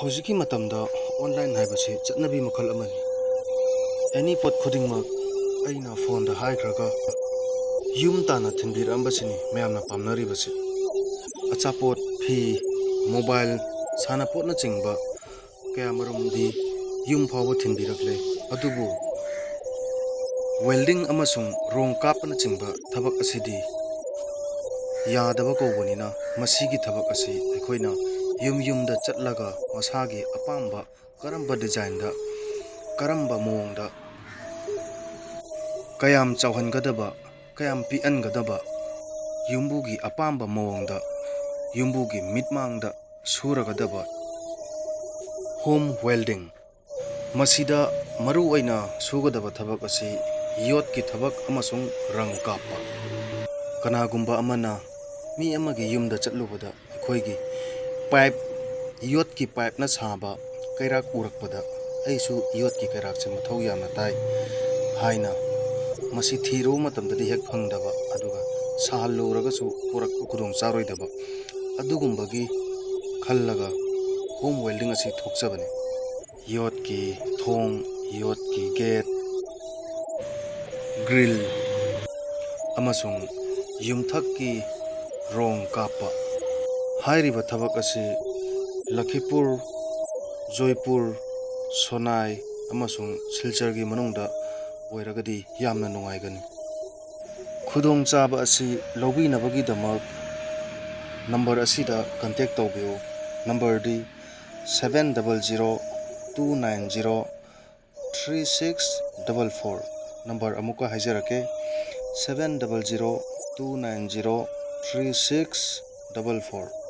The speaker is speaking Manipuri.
ꯍꯧꯖꯤꯛꯀꯤ ꯃꯇꯝꯗ ꯑꯣꯟꯂꯥꯏꯟ ꯍꯥꯏꯕꯁꯤ ꯆꯠꯅꯕꯤ ꯃꯈꯜ ꯑꯃꯅꯤ꯫ ꯑꯦꯅꯤ ꯄꯣꯠ ꯈꯨꯗꯤꯡꯃꯛ ꯑꯩꯅ ꯐꯣꯟꯗ ꯍꯥꯏꯈ꯭ꯔꯒ ꯌꯨꯝ ꯇꯥꯟꯅ ꯊꯤꯟꯕꯤꯔꯛꯑꯝꯕꯁꯤꯅꯤ ꯃꯌꯥꯝꯅ ꯄꯥꯝꯅꯔꯤꯕꯁꯤ꯫ ꯑꯆꯥꯄꯣꯠ, ꯐꯤ, ꯃꯣꯕꯥꯏꯜ, ꯁꯥꯟꯅꯄꯣꯠꯅꯆꯤꯡꯕ ꯀꯌꯥꯃꯔꯨꯝꯗꯤ ꯌꯨꯝ ꯐꯥꯎꯕ ꯊꯤꯟꯕꯤꯔꯛꯂꯦ꯫ ꯑꯗꯨꯕꯨ ꯋꯦꯜꯗꯤꯡ ꯑꯃꯁꯨꯡ ꯔꯣꯡ ꯀꯥꯞꯄꯅꯆꯤꯡꯕ ꯊꯕꯛ ꯑꯁꯤꯗꯤ ꯌꯥꯗꯕ ꯀꯧꯕꯅꯤꯅ ꯃꯁꯤꯒꯤ ꯊꯕꯛ ꯑꯁꯤ ꯑꯩꯈꯣꯏꯅ ꯌꯨꯝꯗ ꯆꯠꯂꯒ ꯃꯁꯥꯒꯤ ꯑꯄꯥꯝꯕ ꯀꯔꯝꯕ ꯗꯤꯖꯥꯏꯟꯗ, ꯀꯔꯝꯕ ꯃꯑꯣꯡꯗ, ꯀꯌꯥꯝ ꯆꯥꯎꯍꯟꯒꯗꯕ, ꯀꯌꯥꯝ ꯄꯤꯛꯍꯟꯒꯗꯕ, ꯌꯨꯝꯕꯨꯒꯤ ꯑꯄꯥꯝꯕ ꯃꯑꯣꯡꯗ, ꯌꯨꯝꯕꯨꯒꯤ ꯃꯤꯠꯃꯥꯡꯗ ꯁꯨꯔꯒꯗꯕ ꯍꯣꯝ ꯋꯦꯜꯗꯤꯡ꯫ ꯃꯁꯤꯗ ꯃꯔꯨꯑꯣꯏꯅ ꯁꯨꯒꯗꯕ ꯊꯕꯛ ꯑꯁꯤ ꯌꯣꯠꯀꯤ ꯊꯕꯛ ꯑꯃꯁꯨꯡ ꯔꯪ ꯀꯥꯞꯄ꯫ ꯀꯅꯥꯒꯨꯝꯕ ꯑꯃꯅ ꯃꯤ ꯑꯃꯒꯤ ꯌꯨꯝꯗ ꯆꯠꯂꯨꯕꯗ ꯑꯩꯈꯣꯏꯒꯤ ꯌꯣꯠꯀꯤ ꯄꯥꯏꯞꯅ ꯁꯥꯕ ꯀꯩꯔꯥꯛ ꯎꯔꯛꯄꯗ ꯑꯩꯁꯨ ꯌꯣꯠꯀꯤ ꯀꯩꯔꯥꯛꯁꯦ ꯃꯊꯧ ꯌꯥꯝꯅ ꯇꯥꯏ ꯍꯥꯏꯅ ꯃꯁꯤ ꯊꯤꯔꯨꯕ ꯃꯇꯝꯗꯗꯤ ꯍꯦꯛ ꯐꯪꯗꯕ, ꯑꯗꯨꯒ ꯁꯥꯍꯜꯂꯨꯔꯒꯁꯨ ꯄꯨꯔꯛꯄ ꯈꯨꯗꯣꯡ ꯆꯥꯔꯣꯏꯗꯕ, ꯑꯗꯨꯒꯨꯝꯕꯒꯤ ꯈꯜꯂꯒ ꯍꯣꯝ ꯋꯦꯜꯗꯤꯡ ꯑꯁꯤ ꯊꯣꯛꯆꯕꯅꯤ꯫ ꯌꯣꯠꯀꯤ ꯊꯣꯡ, ꯌꯣꯠꯀꯤ ꯒꯦꯠ, ꯒ꯭ꯔꯤꯜ ꯑꯃꯁꯨꯡ ꯌꯨꯝꯊꯛꯀꯤ ꯔꯣꯡ ꯀꯥꯞꯄ꯫ ꯍꯥꯏꯔꯤꯕ ꯊꯕꯛ ꯑꯁꯤ ꯂꯈꯤꯄꯨꯔ, ꯖꯣꯏꯄꯨꯔ, ꯁꯣꯅꯥꯏ ꯑꯃꯁꯨꯡ ꯁꯤꯜꯆꯔꯒꯤ ꯃꯅꯨꯡꯗ ꯑꯣꯏꯔꯒꯗꯤ ꯌꯥꯝꯅ ꯅꯨꯡꯉꯥꯏꯒꯅꯤ꯫ ꯈꯨꯗꯣꯡꯆꯥꯕ ꯑꯁꯤ ꯂꯧꯕꯤꯅꯕꯒꯤꯗꯃꯛ ꯅꯝꯕꯔ ꯑꯁꯤꯗ ꯀꯟꯇꯦꯛ ꯇꯧꯕꯤꯌꯨ꯫ ꯅꯝꯕꯔꯗꯤ 700-290-3644꯫ ꯅꯝꯕꯔ ꯑꯃꯨꯛꯀ ꯍꯥꯏꯖꯔꯛꯀꯦ, 700-290-3644꯫